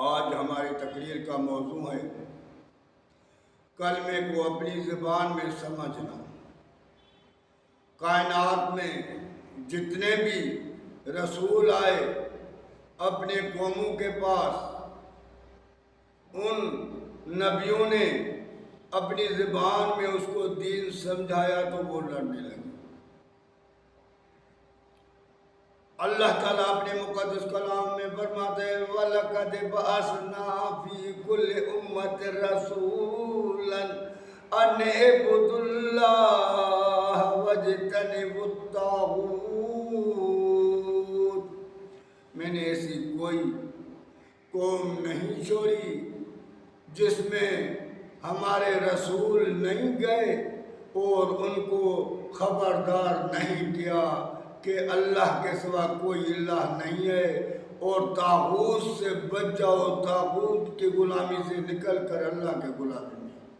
آج ہماری تقریر کا موضوع ہے کلمے کو اپنی زبان میں سمجھنا۔ کائنات میں جتنے بھی رسول آئے اپنے قوموں کے پاس، ان نبیوں نے اپنی زبان میں اس کو دین سمجھایا تو وہ لڑنے لگے۔ اللہ تعالیٰ اپنے مقدس کلام میں فرماتے ہیں وَلَقَدْ بَعَثْنَا فِي كُلِّ أُمَّةٍ رَسُولًا أَنِ اعْبُدُوا اللَّهَ وَاجْتَنِبُوا الطَّاغُوتَ۔ میں نے ایسی کوئی قوم نہیں چھوڑی جس میں ہمارے رسول نہیں گئے اور ان کو خبردار نہیں کیا کہ اللہ کے سوا کوئی الہ نہیں ہے اور طاغوت سے بچ جاؤ، طاغوت کی غلامی سے نکل کر اللہ کے غلامی میں۔